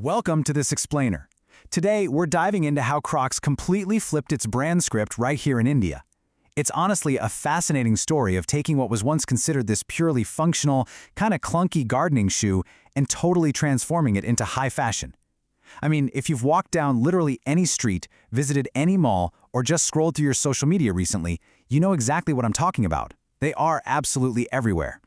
Welcome to this explainer. Today, we're diving into how Crocs completely flipped its brand script right here in India. It's honestly a fascinating story of taking what was once considered this purely functional, kind of clunky gardening shoe and totally transforming it into high fashion. I mean, if you've walked down literally any street, visited any mall, or just scrolled through your social media recently, you know exactly what I'm talking about. They are absolutely everywhere.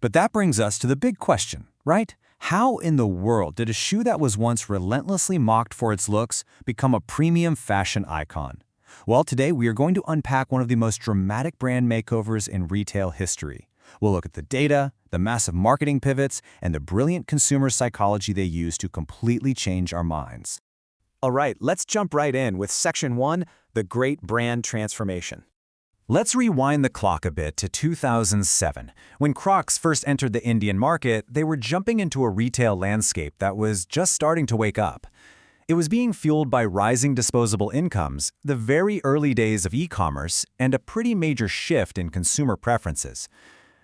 But that brings us to the big question, right? How in the world did a shoe that was once relentlessly mocked for its looks become a premium fashion icon? Well, today we are going to unpack one of the most dramatic brand makeovers in retail history. We'll look at the data, the massive marketing pivots, and the brilliant consumer psychology they use to completely change our minds. All right, let's jump right in with Section 1, the Great Brand Transformation. Let's rewind the clock a bit to 2007. When Crocs first entered the Indian market, they were jumping into a retail landscape that was just starting to wake up. It was being fueled by rising disposable incomes, the very early days of e-commerce, and a pretty major shift in consumer preferences.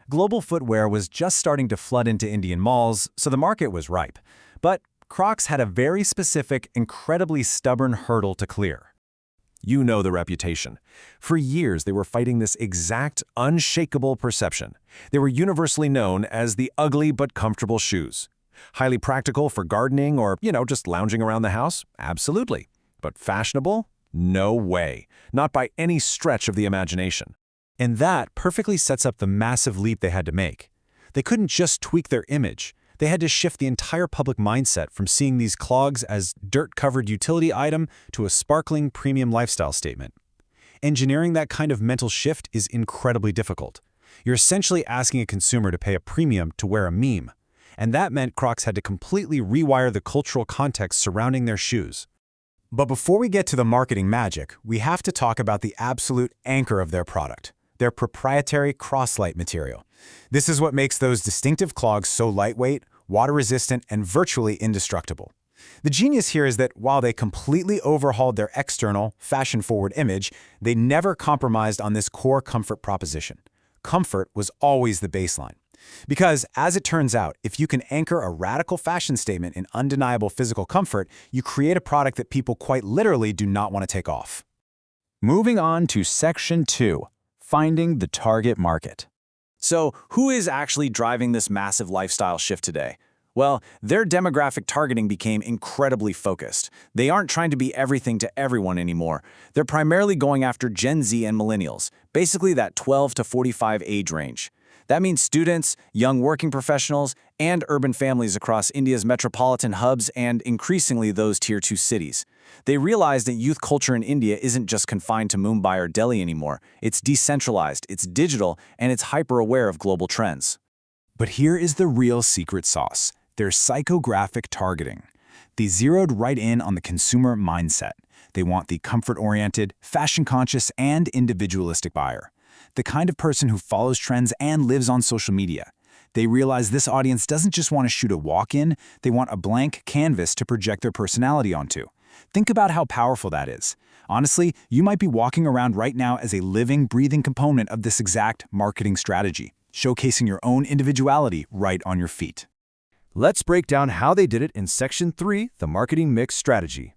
Global footwear was just starting to flood into Indian malls, so the market was ripe. But Crocs had a very specific, incredibly stubborn hurdle to clear. You know the reputation. For years, they were fighting this exact, unshakable perception. They were universally known as the ugly but comfortable shoes. Highly practical for gardening or, just lounging around the house? Absolutely. But fashionable? No way. Not by any stretch of the imagination. And that perfectly sets up the massive leap they had to make. They couldn't just tweak their image. They had to shift the entire public mindset from seeing these clogs as dirt-covered utility item to a sparkling premium lifestyle statement. Engineering that kind of mental shift is incredibly difficult. You're essentially asking a consumer to pay a premium to wear a meme. And that meant Crocs had to completely rewire the cultural context surrounding their shoes. But before we get to the marketing magic, we have to talk about the absolute anchor of their product, their proprietary Croslite material. This is what makes those distinctive clogs so lightweight, water-resistant, and virtually indestructible. The genius here is that while they completely overhauled their external, fashion-forward image, they never compromised on this core comfort proposition. Comfort was always the baseline. Because, as it turns out, if you can anchor a radical fashion statement in undeniable physical comfort, you create a product that people quite literally do not want to take off. Moving on to Section 2, finding the target market. So, who is actually driving this massive lifestyle shift today? Well, their demographic targeting became incredibly focused. They aren't trying to be everything to everyone anymore. They're primarily going after Gen Z and millennials, basically that 12 to 45 age range. That means students, young working professionals, and urban families across India's metropolitan hubs and increasingly those Tier 2 cities. They realized that youth culture in India isn't just confined to Mumbai or Delhi anymore. It's decentralized, it's digital, and it's hyper-aware of global trends. But here is the real secret sauce, their psychographic targeting. They zeroed right in on the consumer mindset. They want the comfort-oriented, fashion-conscious, and individualistic buyer. The kind of person who follows trends and lives on social media. They realize this audience doesn't just want a shoe to walk in, they want a blank canvas to project their personality onto. Think about how powerful that is. Honestly, you might be walking around right now as a living, breathing component of this exact marketing strategy, showcasing your own individuality right on your feet. Let's break down how they did it in Section 3, the marketing mix strategy.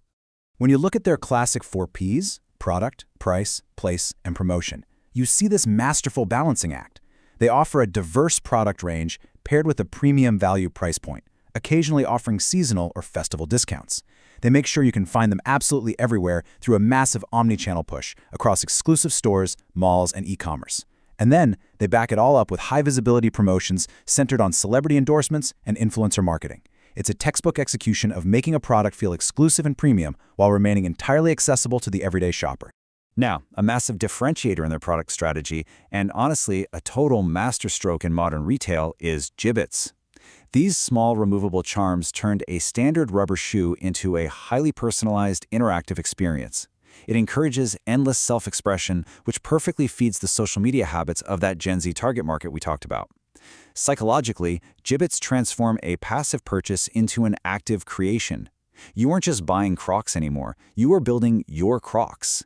When you look at their classic 4 Ps, product, price, place, and promotion, you see this masterful balancing act. They offer a diverse product range paired with a premium value price point, occasionally offering seasonal or festival discounts. They make sure you can find them absolutely everywhere through a massive omni-channel push across exclusive stores, malls, and e-commerce. And then they back it all up with high-visibility promotions centered on celebrity endorsements and influencer marketing. It's a textbook execution of making a product feel exclusive and premium while remaining entirely accessible to the everyday shopper. Now, a massive differentiator in their product strategy, and honestly, a total masterstroke in modern retail, is Jibbitz. These small removable charms turned a standard rubber shoe into a highly personalized, interactive experience. It encourages endless self-expression, which perfectly feeds the social media habits of that Gen Z target market we talked about. Psychologically, Jibbitz transform a passive purchase into an active creation. You weren't just buying Crocs anymore, you were building your Crocs.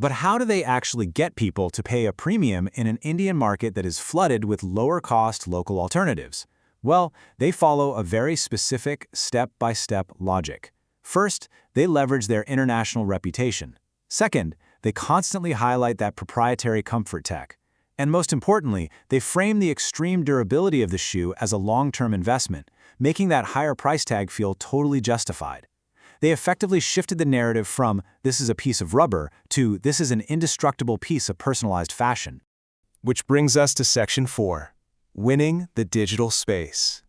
But how do they actually get people to pay a premium in an Indian market that is flooded with lower-cost local alternatives? Well, they follow a very specific step-by-step logic. First, they leverage their international reputation. Second, they constantly highlight that proprietary comfort tech. And most importantly, they frame the extreme durability of the shoe as a long-term investment, making that higher price tag feel totally justified. They effectively shifted the narrative from "this is a piece of rubber" to "this is an indestructible piece of personalized fashion." Which brings us to Section 4, winning the digital space.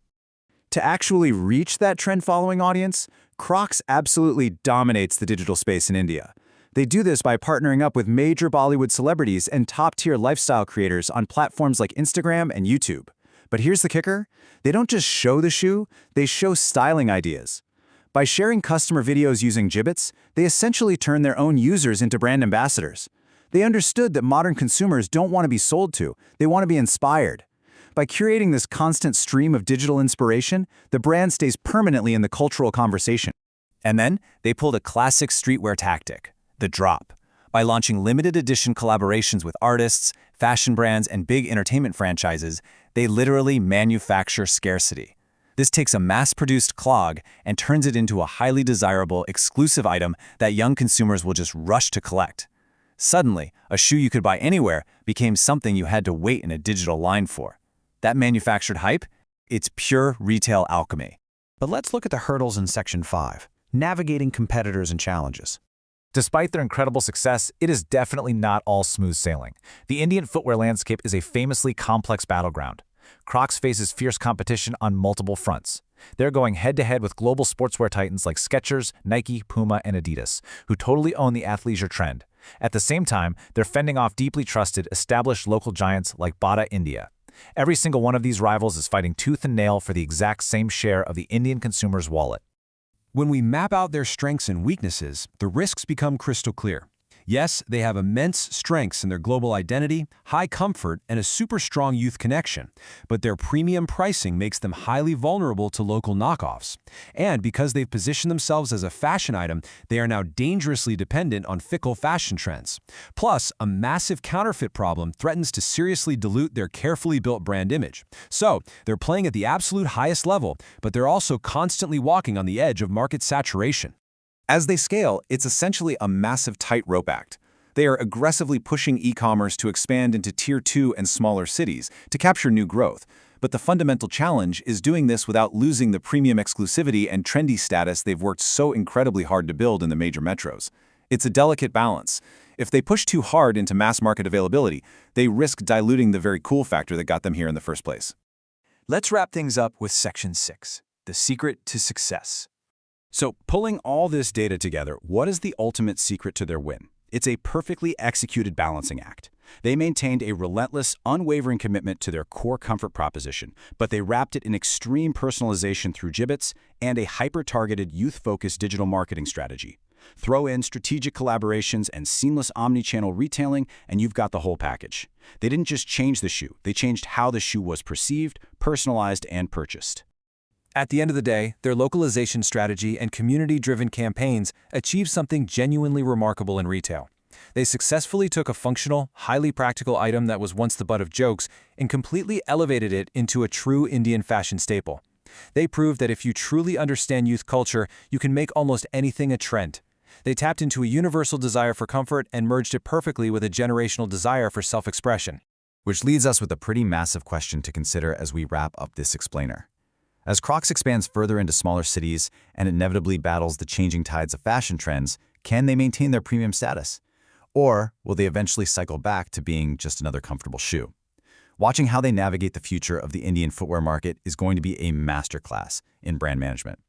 To actually reach that trend-following audience, Crocs absolutely dominates the digital space in India. They do this by partnering up with major Bollywood celebrities and top-tier lifestyle creators on platforms like Instagram and YouTube. But here's the kicker: they don't just show the shoe, they show styling ideas. By sharing customer videos using Gibbets, they essentially turn their own users into brand ambassadors. They understood that modern consumers don't want to be sold to, they want to be inspired. By curating this constant stream of digital inspiration, the brand stays permanently in the cultural conversation. And then, they pulled a classic streetwear tactic: the drop. By launching limited edition collaborations with artists, fashion brands, and big entertainment franchises, they literally manufacture scarcity. This takes a mass-produced clog and turns it into a highly desirable, exclusive item that young consumers will just rush to collect. Suddenly, a shoe you could buy anywhere became something you had to wait in a digital line for. That manufactured hype? It's pure retail alchemy. But let's look at the hurdles in Section 5, navigating competitors and challenges. Despite their incredible success, it is definitely not all smooth sailing. The Indian footwear landscape is a famously complex battleground. Crocs faces fierce competition on multiple fronts. They're going head-to-head with global sportswear titans like Skechers, Nike, Puma, and Adidas, who totally own the athleisure trend. At the same time, they're fending off deeply trusted, established local giants like Bata India. Every single one of these rivals is fighting tooth and nail for the exact same share of the Indian consumer's wallet. When we map out their strengths and weaknesses, the risks become crystal clear. Yes, they have immense strengths in their global identity, high comfort, and a super strong youth connection, but their premium pricing makes them highly vulnerable to local knockoffs. And because they've positioned themselves as a fashion item, they are now dangerously dependent on fickle fashion trends. Plus, a massive counterfeit problem threatens to seriously dilute their carefully built brand image. So, they're playing at the absolute highest level, but they're also constantly walking on the edge of market saturation. As they scale, it's essentially a massive tightrope act. They are aggressively pushing e-commerce to expand into Tier 2 and smaller cities to capture new growth. But the fundamental challenge is doing this without losing the premium exclusivity and trendy status they've worked so incredibly hard to build in the major metros. It's a delicate balance. If they push too hard into mass market availability, they risk diluting the very cool factor that got them here in the first place. Let's wrap things up with Section 6, the secret to success. So, pulling all this data together, what is the ultimate secret to their win? It's a perfectly executed balancing act. They maintained a relentless, unwavering commitment to their core comfort proposition, but they wrapped it in extreme personalization through Gibbets and a hyper-targeted, youth-focused digital marketing strategy. Throw in strategic collaborations and seamless omni-channel retailing, and you've got the whole package. They didn't just change the shoe, they changed how the shoe was perceived, personalized, and purchased. At the end of the day, their localization strategy and community-driven campaigns achieved something genuinely remarkable in retail. They successfully took a functional, highly practical item that was once the butt of jokes and completely elevated it into a true Indian fashion staple. They proved that if you truly understand youth culture, you can make almost anything a trend. They tapped into a universal desire for comfort and merged it perfectly with a generational desire for self-expression. Which leads us with a pretty massive question to consider as we wrap up this explainer. As Crocs expands further into smaller cities and inevitably battles the changing tides of fashion trends, can they maintain their premium status? Or will they eventually cycle back to being just another comfortable shoe? Watching how they navigate the future of the Indian footwear market is going to be a masterclass in brand management.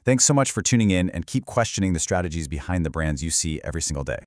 Thanks so much for tuning in, and keep questioning the strategies behind the brands you see every single day.